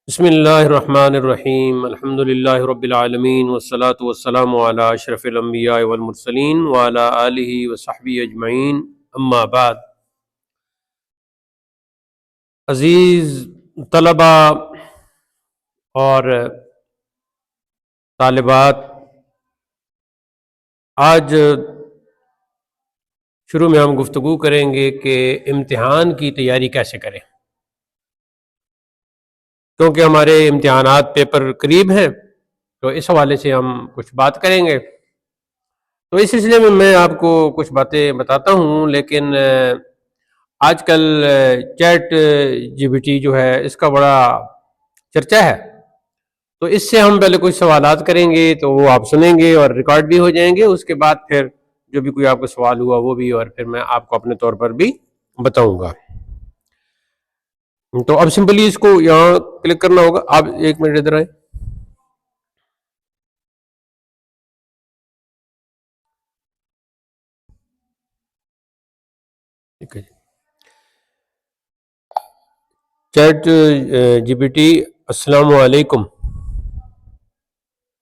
بسم اللہ الرحمن الرحیم الحمد للہ رب العالمین والصلاة والسلام علی اشرف الانبیاء والمرسلین وعلی آلہ وصحبہ اجمعین اما بعد۔ عزیز طلبہ اور طالبات، آج شروع میں ہم گفتگو کریں گے کہ امتحان کی تیاری کیسے کریں، کیونکہ ہمارے امتحانات پیپر قریب ہیں تو اس حوالے سے ہم کچھ بات کریں گے۔ تو اس سلسلے میں میں آپ کو کچھ باتیں بتاتا ہوں، لیکن آج کل چیٹ جی پی ٹی جو ہے اس کا بڑا چرچا ہے، تو اس سے ہم پہلے کچھ سوالات کریں گے تو وہ آپ سنیں گے اور ریکارڈ بھی ہو جائیں گے، اس کے بعد پھر جو بھی کوئی آپ کو سوال ہوا وہ بھی، اور پھر میں آپ کو اپنے طور پر بھی بتاؤں گا۔ تو اب سمپلی اس کو یہاں کلک کرنا ہوگا۔ آپ ایک منٹ ادھر آئیں۔ ٹھیک ہے جی، چیٹ جی پی ٹی، السلام علیکم۔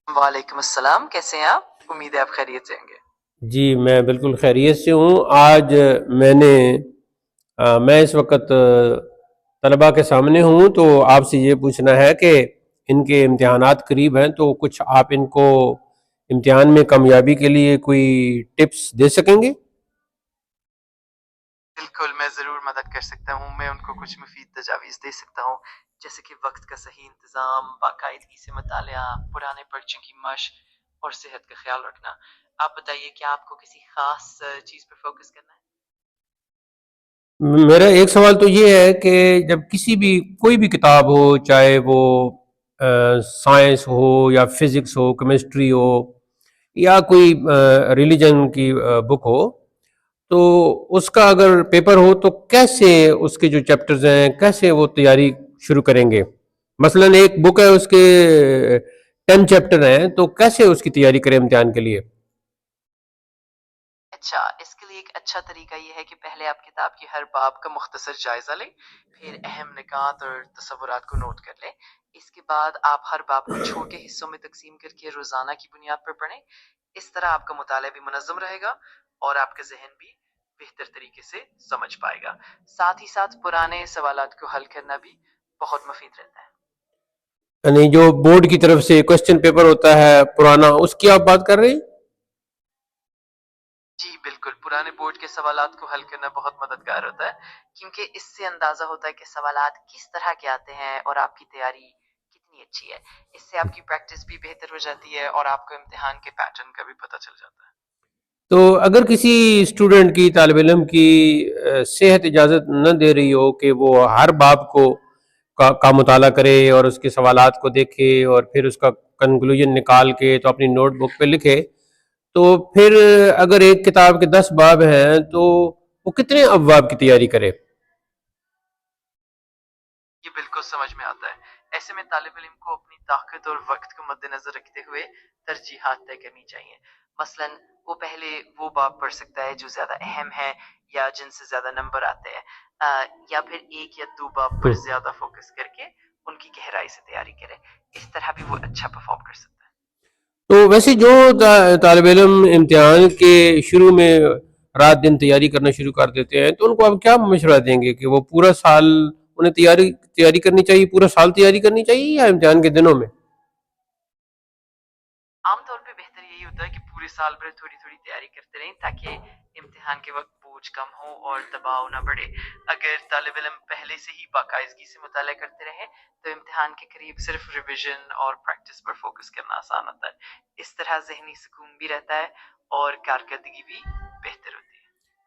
وعلیکم السلام، کیسے ہیں آپ؟ امید ہے آپ خیریت سے ہوں گے۔ جی میں بالکل خیریت سے ہوں۔ آج میں اس وقت طلباء کے سامنے ہوں، تو آپ سے یہ پوچھنا ہے کہ ان کے امتحانات قریب ہیں، تو کچھ آپ ان کو امتحان میں کامیابی کے لیے کوئی ٹپس دے سکیں گے؟ بالکل، میں ضرور مدد کر سکتا ہوں۔ میں ان کو کچھ مفید تجاویز دے سکتا ہوں، جیسے کہ وقت کا صحیح انتظام، باقاعدگی سے مطالعہ، پرانے پرچوں کی مشق اور صحت کا خیال رکھنا۔ آپ بتائیے کہ آپ کو کسی خاص چیز پر فوکس کرنا ہے؟ میرا ایک سوال تو یہ ہے کہ جب کسی بھی کوئی بھی کتاب ہو، چاہے وہ سائنس ہو یا فزکس ہو، کیمسٹری ہو یا کوئی ریلیجن کی بک ہو، تو اس کا اگر پیپر ہو تو کیسے اس کے جو چیپٹرز ہیں کیسے وہ تیاری شروع کریں گے؟ مثلا ایک بک ہے، اس کے 10 چیپٹر ہیں، تو کیسے اس کی تیاری کریں امتحان کے لیے؟ اچھا، اس کے لیے ایک اچھا طریقہ یہ ہے کہ پہلے آپ کتاب کے ہر باب کا مختصر جائزہ لیں، پھر اہم نکات اور تصورات کو نوٹ کر لیں۔ اس کے بعد آپ ہر باب کو چھوٹے حصوں میں تقسیم کر کے روزانہ کی بنیاد پر پڑھیں۔ اس طرح آپ کا مطالعہ بھی منظم رہے گا اور آپ کا ذہن بھی بہتر طریقے سے سمجھ پائے گا۔ ساتھ ہی ساتھ پرانے سوالات کو حل کرنا بھی بہت مفید رہتا ہے۔ یعنی جو بورڈ کی طرف سے کوشچن پیپر ہوتا ہے پرانا، اس کی آپ بات کر رہے ہیں؟ جی بالکل، پرانے بورڈ کے سوالات کو حل کرنا بہت مددگار ہوتا ہے، کیونکہ اس سے اندازہ ہوتا ہے کہ سوالات کس طرح کے آتے ہیں اور آپ کی تیاری کتنی اچھی ہے۔ اس سے آپ کی پریکٹس بھی بہتر ہو جاتی ہے اور آپ کو امتحان کے پیٹرن کا بھی پتہ چل جاتا ہے۔ تو اگر کسی اسٹوڈنٹ کی، طالب علم کی صحت اجازت نہ دے رہی ہو کہ وہ ہر باب کو کا مطالعہ کرے اور اس کے سوالات کو دیکھے اور پھر اس کا کنکلوژن نکال کے تو اپنی نوٹ بک پہ لکھے، تو پھر اگر ایک کتاب کے 10 باب ہیں تو وہ کتنے ابواب کی تیاری کرے؟ یہ بالکل سمجھ میں آتا ہے۔ ایسے میں طالب علم کو اپنی طاقت اور وقت کو مد نظر رکھتے ہوئے ترجیحات طے کرنی چاہیے۔ مثلا وہ پہلے وہ باب پڑھ سکتا ہے جو زیادہ اہم ہے یا جن سے زیادہ نمبر آتے ہیں، یا پھر ایک یا دو باب پر زیادہ فوکس کر کے ان کی گہرائی سے تیاری کرے۔ اس طرح بھی وہ اچھا پرفارم کر سکتا ہے۔ تو ویسے جو طالب علم امتحان کے شروع میں رات دن تیاری کرنا شروع کر دیتے ہیں، تو ان کو آپ کیا مشورہ دیں گے کہ وہ پورا سال انہیں تیاری کرنی چاہیے، پورا سال تیاری کرنی چاہیے یا امتحان کے دنوں میں؟ عام طور پہ بہتر یہی ہوتا ہے کہ پورے سال بھر تھوڑی تھوڑی تیاری کرتے رہیں تاکہ امتحان کے وقت بوجھ کم ہو اور دباؤ نہ بڑھے۔ اگر طالب علم پہلے سے ہی باقاعدگی سے مطالعہ کرتے رہے تو امتحان کے قریب صرف ریویژن اور پریکٹس پر فوکس کرنا آسان ہوتا ہے۔ اس طرح ذہنی سکون بھی رہتا ہے اور کارکردگی بھی بہتر ہوتی ہے۔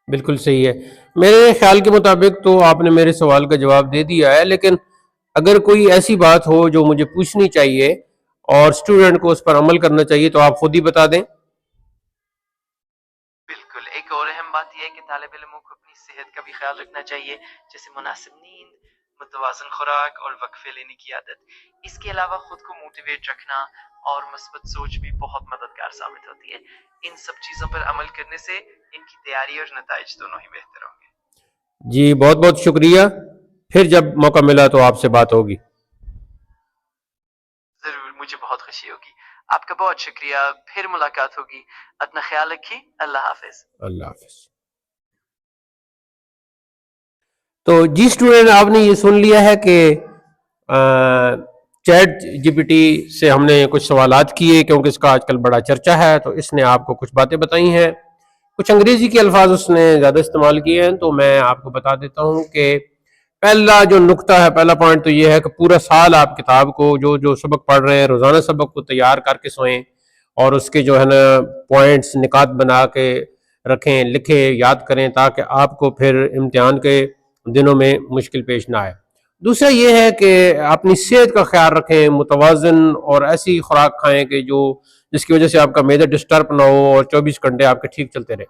بالکل صحیح ہے۔ میرے خیال کے مطابق تو آپ نے میرے سوال کا جواب دے دیا ہے، لیکن اگر کوئی ایسی بات ہو جو مجھے پوچھنی چاہیے اور اسٹوڈنٹ کو اس پر عمل کرنا چاہیے تو آپ خود ہی بتا دیں۔ بالکل، ایک اور اہم بات یہ ہے کہ طالب علموں کو اپنی صحت کا بھی خیال رکھنا چاہیے، جیسے مناسب نیند، متوازن خوراک اور وقفے لینے کی عادت۔ اس کے علاوہ خود کو موٹیویٹ رکھنا اور مثبت سوچ بھی بہت مددگار ثابت ہوتی ہے۔ ان سب چیزوں پر عمل کرنے سے ان کی تیاری اور نتائج دونوں ہی بہتر ہوں گے۔ جی بہت بہت شکریہ، پھر جب موقع ملا تو آپ سے بات ہوگی۔ مجھے بہت خوشی ہوگی. آپ کا بہت شکریہ. پھر ملاقات ہوگی. اپنا خیال رکھیے. اللہ حافظ. اللہ حافظ. تو جی اسٹوڈنٹ، آپ نے یہ سن لیا ہے کہ چیٹ جی پی ٹی سے ہم نے کچھ سوالات کیے کیونکہ اس کا آج کل بڑا چرچا ہے، تو اس نے آپ کو کچھ باتیں بتائی ہیں. کچھ انگریزی کے الفاظ اس نے زیادہ استعمال کیے ہیں، تو میں آپ کو بتا دیتا ہوں کہ پہلا جو نقطہ ہے، پہلا پوائنٹ تو یہ ہے کہ پورا سال آپ کتاب کو جو سبق پڑھ رہے ہیں روزانہ سبق کو تیار کر کے سوئیں، اور اس کے جو ہے نا پوائنٹس نکات بنا کے رکھیں، لکھیں، یاد کریں، تاکہ آپ کو پھر امتحان کے دنوں میں مشکل پیش نہ آئے. دوسرا یہ ہے کہ اپنی صحت کا خیال رکھیں، متوازن اور ایسی خوراک کھائیں کہ جس کی وجہ سے آپ کا معدہ ڈسٹرب نہ ہو اور 24 گھنٹے آپ کے ٹھیک چلتے رہے.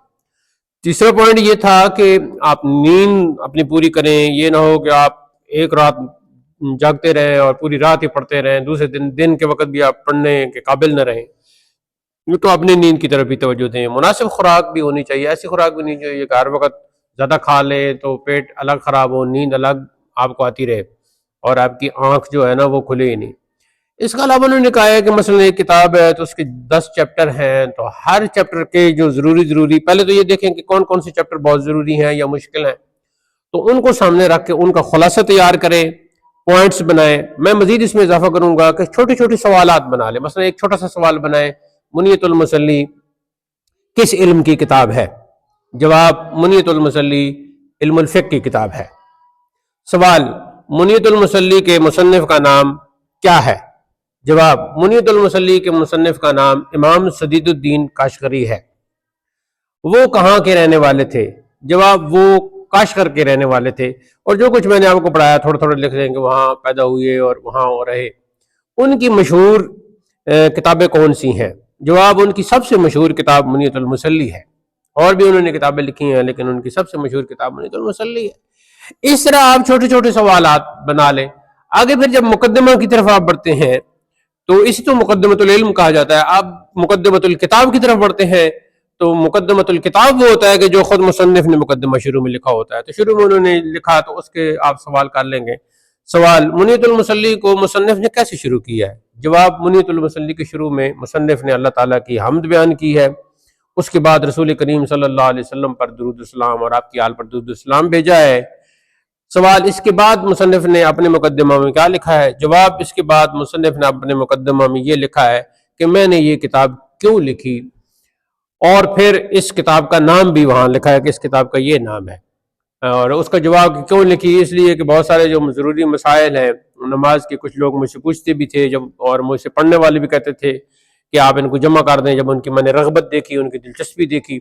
تیسرا پوائنٹ یہ تھا کہ آپ نیند اپنی پوری کریں. یہ نہ ہو کہ آپ ایک رات جاگتے رہیں اور پوری رات ہی پڑھتے رہیں، دوسرے دن کے وقت بھی آپ پڑھنے کے قابل نہ رہیں. تو اپنی نیند کی طرف بھی توجہ دیں. مناسب خوراک بھی ہونی چاہیے، ایسی خوراک بھی نہیں چاہیے کہ ہر وقت زیادہ کھا لیں تو پیٹ الگ خراب ہو، نیند الگ آپ کو آتی رہے اور آپ کی آنکھ جو ہے نا وہ کھلے ہی نہیں. اس کے علاوہ انہوں نے کہا ہے کہ مثلا ایک کتاب ہے تو اس کے 10 چیپٹر ہیں، تو ہر چیپٹر کے جو ضروری پہلے تو یہ دیکھیں کہ کون کون سے چیپٹر بہت ضروری ہیں یا مشکل ہیں، تو ان کو سامنے رکھ کے ان کا خلاصہ تیار کریں، پوائنٹس بنائیں. میں مزید اس میں اضافہ کروں گا کہ چھوٹے چھوٹے سوالات بنا لیں. مثلا ایک چھوٹا سا سوال بنائیں، منیت المصلی کس علم کی کتاب ہے؟ جواب، منیت المصلی علم الفقہ کی کتاب ہے. سوال، منیت المصلی کے مصنف کا نام کیا ہے؟ جواب، منیت المصلی کے مصنف کا نام امام سدید الدین کاشغری ہے. وہ کہاں کے رہنے والے تھے؟ جواب، وہ کاشغر کے رہنے والے تھے. اور جو کچھ میں نے آپ کو پڑھایا تھوڑا تھوڑا لکھ دیں کہ وہاں پیدا ہوئے اور وہاں رہے. ان کی مشہور کتابیں کون سی ہیں؟ جواب، ان کی سب سے مشہور کتاب منیت المصلی ہے. اور بھی انہوں نے کتابیں لکھی ہیں لیکن ان کی سب سے مشہور کتاب منیت المصلی ہے. اس طرح آپ چھوٹے چھوٹے سوالات بنا لیں. آگے پھر جب مقدمہ کی طرف آپ بڑھتے ہیں تو اسی تو مقدمۃ العلم کہا جاتا ہے. آپ مقدمۃ الکتاب کی طرف بڑھتے ہیں تو مقدمۃ الکتاب وہ ہوتا ہے کہ جو خود مصنف نے مقدمہ شروع میں لکھا ہوتا ہے. تو شروع میں انہوں نے لکھا تو اس کے آپ سوال کر لیں گے. سوال، منیت المصلی کو مصنف نے کیسے شروع کیا ہے؟ جواب، منیت المصلی کے شروع میں مصنف نے اللہ تعالیٰ کی حمد بیان کی ہے، اس کے بعد رسول کریم صلی اللہ علیہ وسلم پر درود السلام اور آپ کی آل پر درود السلام بھیجا ہے. سوال، اس کے بعد مصنف نے اپنے مقدمہ میں کیا لکھا ہے؟ جواب، اس کے بعد مصنف نے اپنے مقدمہ میں یہ لکھا ہے کہ میں نے یہ کتاب کیوں لکھی، اور پھر اس کتاب کا نام بھی وہاں لکھا ہے کہ اس کتاب کا یہ نام ہے. اور اس کا جواب کیوں لکھی؟ اس لیے کہ بہت سارے جو ضروری مسائل ہیں نماز کے، کچھ لوگ مجھ سے پوچھتے بھی تھے اور مجھ سے پڑھنے والے بھی کہتے تھے کہ آپ ان کو جمع کر دیں. جب ان کی میں نے رغبت دیکھی، ان کی دلچسپی دیکھی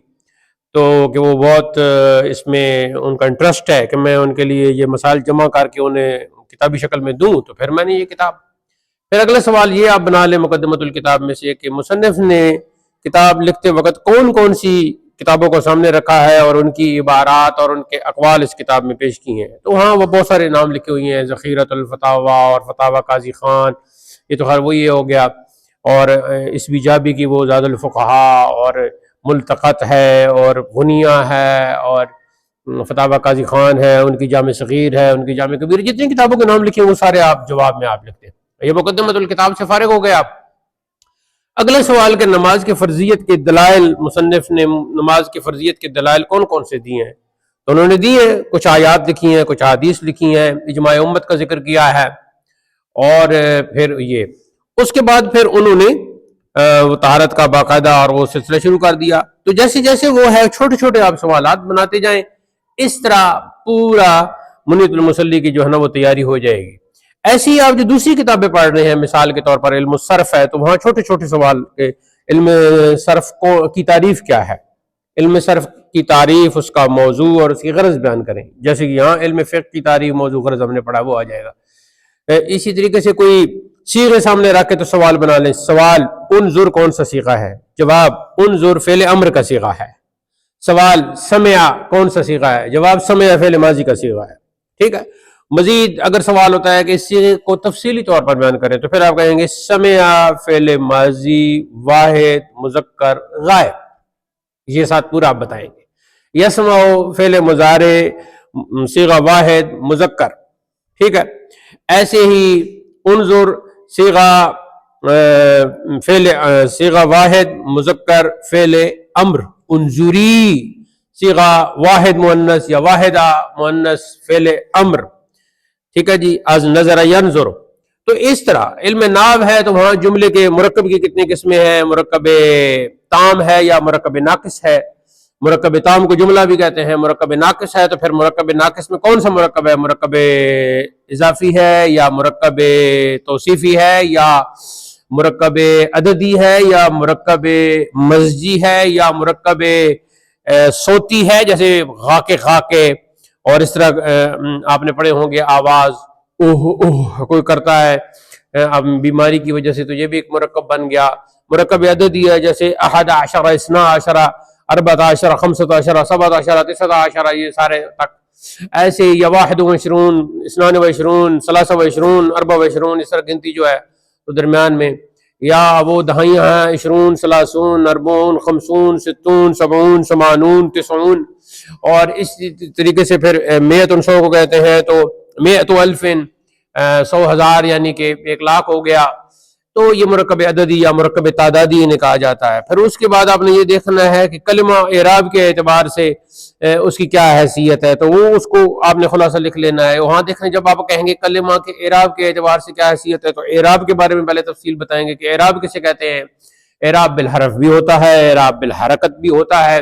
تو کہ وہ بہت اس میں ان کا انٹرسٹ ہے کہ میں ان کے لیے یہ مسائل جمع کر کے انہیں کتابی شکل میں دوں، تو پھر میں نے یہ کتاب. پھر اگلا سوال یہ آپ بنا لیں مقدمۃ الکتاب میں سے کہ مصنف نے کتاب لکھتے وقت کون کون سی کتابوں کو سامنے رکھا ہے اور ان کی عبارات اور ان کے اقوال اس کتاب میں پیش کی ہیں. تو وہاں وہ بہت سارے نام لکھے ہوئے ہیں، ذخیرۃ الفتاوی اور فتاوی قاضی خان، یہ تو خیر وہی ہو گیا، اور اس بیجابی کی وہ زاد الفقہا اور ملتقط ہے اور غنیہ ہے اور فتاوی قاضی خان ہے، ان کی جامع صغیر ہے، ان کی جامع کبیر، جتنی کتابوں کے نام لکھے ہیں وہ سارے آپ جواب میں آپ لکھتے ہیں. یہ مقدمۃ الکتاب سے فارغ ہو گئے آپ. اگلا سوال کہ نماز کی فرضیت کے دلائل، مصنف نے نماز کی فرضیت کے دلائل کون کون سے دیے ہیں؟ تو انہوں نے دی ہیں، کچھ آیات لکھی ہیں، کچھ حدیث لکھی ہیں، اجماع امت کا ذکر کیا ہے، اور پھر یہ اس کے بعد پھر انہوں نے طہارت کا باقاعدہ اور وہ سلسلہ شروع کر دیا. تو جیسے جیسے وہ ہے چھوٹے چھوٹے آپ سوالات بناتے جائیں، اس طرح پورا منیت المصلی کی جو ہے نا وہ تیاری ہو جائے گی. ایسی ہی آپ جو دوسری کتابیں پڑھ رہے ہیں، مثال کے طور پر علم الصرف ہے، تو وہاں چھوٹے چھوٹے سوال کہ علم صرف کی تعریف کیا ہے، علم صرف کی تعریف، اس کا موضوع اور اس کی غرض بیان کریں. جیسے کہ یہاں علم فقہ کی تعریف، موضوع، غرض ہم نے پڑھا، وہ آ جائے گا. اسی طریقے سے کوئی صیغے سامنے رکھ کے تو سوال بنا لیں. سوال، انظر کون سا صیغہ ہے؟ جواب، انظر فعل امر کا صیغہ ہے. سوال، سمع کون سا صیغہ ہے؟ جواب، سمع فعل ماضی کا صیغہ ہے. ٹھیک ہے. مزید اگر سوال ہوتا ہے کہ اس صیغے کو تفصیلی طور پر بیان کریں تو پھر آپ کہیں گے سمع فعل ماضی واحد مذکر غائب، یہ ساتھ پورا آپ بتائیں گے. یسمع فعل مضارع صیغہ واحد مذکر. ٹھیک ہے. ایسے ہی انظر صیغہ فعل صیغہ واحد مذکر فعل امر، انظری صیغہ واحد مؤنث یا واحدہ مؤنث فعل امر، ٹھیک ہے جی، از نظر ینظر۔ تو اس طرح علم ناو ہے تو وہاں جملے کے مرکب کی کتنی قسمیں ہیں، مرکب تام ہے یا مرکب ناقص ہے، مرکب تام کو جملہ بھی کہتے ہیں، مرکب ناقص ہے تو پھر مرکب ناقص میں کون سا مرکب ہے، مرکب اضافی ہے یا مرکب توصیفی ہے یا مرکب عددی ہے یا مرکب مزجی ہے یا مرکب صوتی ہے، جیسے غاقے غاقے، اور اس طرح آپ نے پڑھے ہوں گے آواز اوہ اوہ کوئی کرتا ہے اب بیماری کی وجہ سے، تو یہ بھی ایک مرکب بن گیا۔ مرکب عددی ہے جیسے احد عشر، اثنا عشر، اربعۃ عشر، خمسۃ عشر، سبعۃ عشر، تسعۃ عشر، یہ سارے تک ایسے، یا واحد و عشرون، اثنان و عشرون، ثلاثہ و عشرون، اربع و عشرون، اس طرح گنتی جو ہے تو درمیان میں، یا وہ دہائیاں ہیں، عشرون، ثلاثون، اربعون، خمسون، ستون، سبعون، ثمانون، تسعون، اور اس طریقے سے پھر مئت سو کو کہتے ہیں، تو مئت الفن، 100,000 یعنی کہ 1,00,000 ہو گیا، تو یہ مرکب عددی یا مرکب تعدادی انہیں کہا جاتا ہے۔ پھر اس کے بعد آپ نے یہ دیکھنا ہے کہ کلمہ اعراب کے اعتبار سے اس کی کیا حیثیت ہے، تو وہ اس کو آپ نے خلاصہ لکھ لینا ہے۔ وہاں دیکھیں جب آپ کہیں گے کلمہ کے اعراب کے اعتبار سے کیا حیثیت ہے، تو اعراب کے بارے میں پہلے تفصیل بتائیں گے کہ اعراب کسے کہتے ہیں۔ اعراب بالحرف بھی ہوتا ہے، اعراب بالحرکت بھی ہوتا ہے،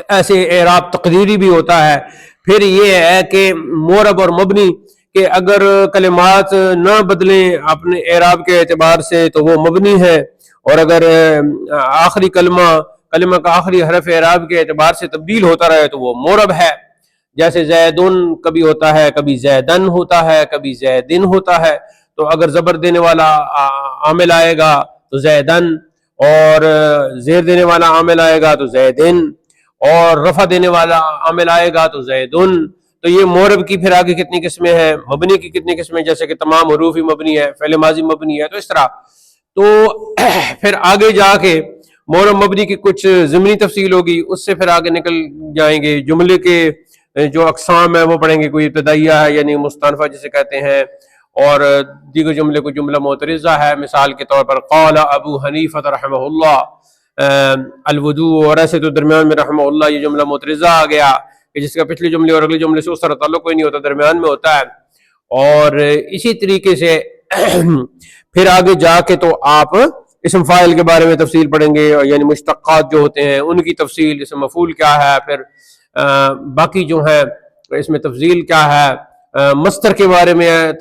ایسے اعراب تقدیری بھی ہوتا ہے۔ پھر یہ ہے کہ مورب اور مبنی، کہ اگر کلمات نہ بدلیں اپنے اعراب کے اعتبار سے تو وہ مبنی ہے، اور اگر آخری کلمہ کا آخری حرف اعراب کے اعتبار سے تبدیل ہوتا رہے تو وہ مورب ہے۔ جیسے زیدن کبھی ہوتا ہے، کبھی زیدن ہوتا ہے، کبھی زیدن ہوتا ہے، تو اگر زبر دینے والا عامل آئے گا تو زیدن، اور زیر دینے والا عامل آئے گا تو زیدن، اور رفع دینے والا عامل آئے گا تو زیدن۔ تو یہ مورب کی پھر آگے کتنی قسمیں ہیں، مبنی کی کتنی قسمیں، جیسے کہ تمام حروف ہی مبنی ہے، فعل ماضی مبنی ہے، تو اس طرح۔ تو پھر آگے جا کے مورب مبنی کی کچھ ضمنی تفصیل ہوگی، اس سے پھر آگے نکل جائیں گے، جملے کے جو اقسام ہیں وہ پڑھیں گے، کوئی ابتدائیہ ہے یعنی مستأنفہ جسے کہتے ہیں، اور دیگر جملے کو جملہ معترضہ ہے، مثال کے طور پر قال ابو حنیفہ رحمہ اللہ الوضوء، اور ایسے تو درمیان میں رحمہ اللہ یہ جملہ معترضہ آ گیا کہ جس کا پچھلے جملے اور اگلے جملے سے اس طرح تعلق کوئی نہیں ہوتا، درمیان میں ہوتا ہے۔ اور اسی طریقے سے پھر آگے جا کے تو آپ اسم فاعل کے بارے میں تفصیل پڑھیں گے، یعنی مشتقات جو ہوتے ہیں ان کی تفصیل، اسم مفعول کیا ہے، پھر باقی جو ہے اس میں تفصیل کیا ہے۔ مصدر کے بارے میں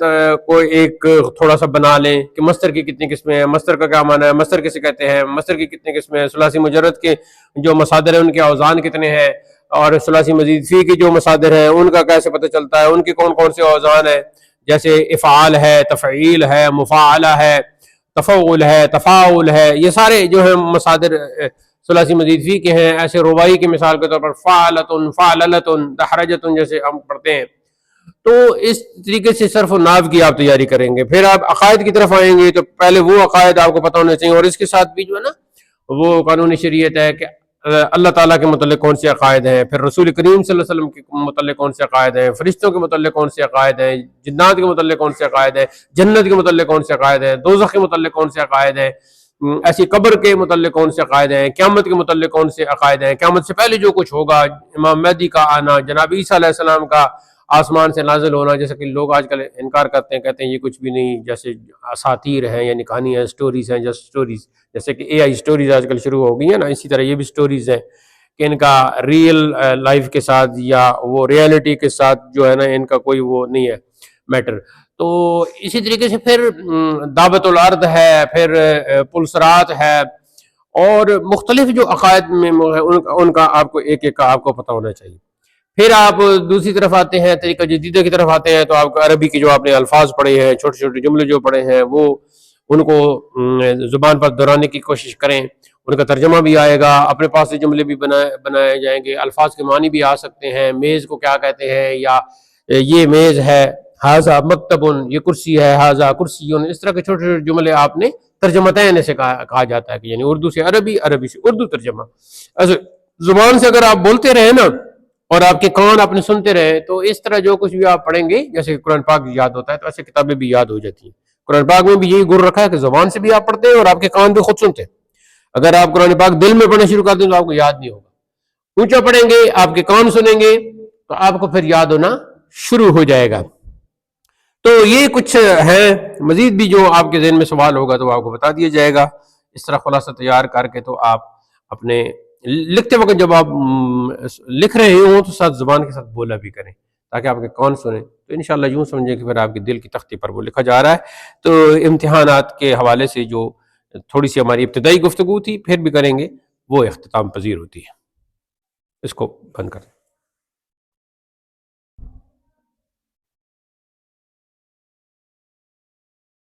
کوئی ایک تھوڑا سا بنا لیں کہ مصدر کی کتنی قسمیں ہیں، مصدر کا کیا معنی ہے، مصدر کسے کہتے ہیں، مصدر کی کتنی قسمیں ہیں، ثلاثی مجرد کے جو مصادر ہیں ان کے اوزان کتنے ہیں، اور ثلاثی مزید فی کے جو مصادر ہیں ان کا کیسے پتہ چلتا ہے، ان کے کون کون سے اوزان ہیں، جیسے افعال ہے، تفعیل ہے، مفاعلہ ہے، تفعول ہے، تفاعل ہے، یہ سارے جو ہیں مصادر ثلاثی مزید فی کے ہیں۔ ایسے رباعی کی مثال کے طور پر فعلتن، فعللتن، دحرجتن جیسے ہم پڑھتے ہیں۔ تو اس طریقے سے صرف و نحو کی آپ تیاری کریں گے۔ پھر آپ عقائد کی طرف آئیں گے تو پہلے وہ عقائد آپ کو پتہ ہونے چاہیے، اور اس کے ساتھ بھی جو ہے نا وہ قانونی شریعت ہے کہ اللہ تعالیٰ کے متعلق کون سے عقائد ہیں، پھر رسول کریم صلی اللہ علیہ وسلم کے متعلق کون سے عقائد ہیں، فرشتوں کے متعلق کون سے عقائد ہیں، جنات کے متعلق کون سے عقائد ہیں، جنت کے متعلق کون سے عقائد ہیں، دوزخ کے متعلق کون سے عقائد ہیں، ایسی قبر کے متعلق کون سے عقائد ہیں، قیامت کے متعلق کون سے عقائد ہیں، قیامت سے پہلے جو کچھ ہوگا، امام مہدی کا آنا، جناب عیسیٰ علیہ السلام کا آسمان سے نازل ہونا، جیسا کہ لوگ آج کل انکار کرتے ہیں، کہتے ہیں یہ کچھ بھی نہیں، جیسے اساطیر ہیں یعنی کہانیاں، سٹوریز ہیں، جیسے سٹوریز، جیسے کہ اے آئی سٹوریز آج کل شروع ہو گئی ہیں نا، اسی طرح یہ بھی سٹوریز ہیں کہ ان کا ریئل لائف کے ساتھ یا وہ ریئلٹی کے ساتھ جو ہے نا ان کا کوئی وہ نہیں ہے میٹر۔ تو اسی طریقے سے پھر دعوت الارض ہے، پھر پلسرات ہے، اور مختلف جو عقائد میں ان کا آپ کو ایک ایک کا آپ کو پتہ ہونا چاہیے۔ پھر آپ دوسری طرف آتے ہیں، طریقہ جدیدہ کی طرف آتے ہیں، تو آپ کو عربی کے جو آپ نے الفاظ پڑھے ہیں، چھوٹے چھوٹے جملے جو پڑھے ہیں، وہ ان کو زبان پر دہرانے کی کوشش کریں، ان کا ترجمہ بھی آئے گا، اپنے پاس سے جملے بھی بنائے جائیں گے، الفاظ کے معنی بھی آ سکتے ہیں، میز کو کیا کہتے ہیں، یا یہ میز ہے، ھذا مکتب، یہ کرسی ہے، ھذا کرسی، اس طرح کے چھوٹے چھوٹے جملے آپ نے ترجمتین سے کہا جاتا ہے کہ یعنی اردو سے عربی، عربی سے اردو ترجمہ۔ ایسے زبان سے اگر آپ بولتے رہے نا اور آپ کے کان آپ نے سنتے رہے، تو اس طرح جو کچھ بھی آپ پڑھیں گے، جیسے قرآن پاک یاد ہوتا ہے تو ایسے کتابیں بھی یاد ہو جاتی ہیں۔ قرآن پاک میں بھی یہی گر رکھا ہے کہ زبان سے بھی آپ پڑھتے ہیں اور آپ کے کان بھی خود سنتے ہیں. اگر آپ قرآن پاک دل میں پڑھنا شروع کر دیں تو آپ کو یاد نہیں ہوگا. اونچا پڑھیں گے، آپ کے کان سنیں گے تو آپ کو پھر یاد ہونا شروع ہو جائے گا. تو یہ کچھ ہے، مزید بھی جو آپ کے ذہن میں سوال ہوگا تو آپ کو بتا دیا جائے گا. اس طرح خلاصہ تیار کر کے تو آپ اپنے لکھتے وقت جب آپ لکھ رہے ہوں تو ساتھ زبان کے ساتھ بولا بھی کریں تاکہ آپ کے کان سنیں. تو انشاءاللہ یوں سمجھیں کہ پھر آپ کی دل کی تختی پر وہ لکھا جا رہا ہے. تو امتحانات کے حوالے سے جو تھوڑی سی ہماری ابتدائی گفتگو تھی پھر بھی کریں گے، وہ اختتام پذیر ہوتی ہے. اس کو بند کر دیں.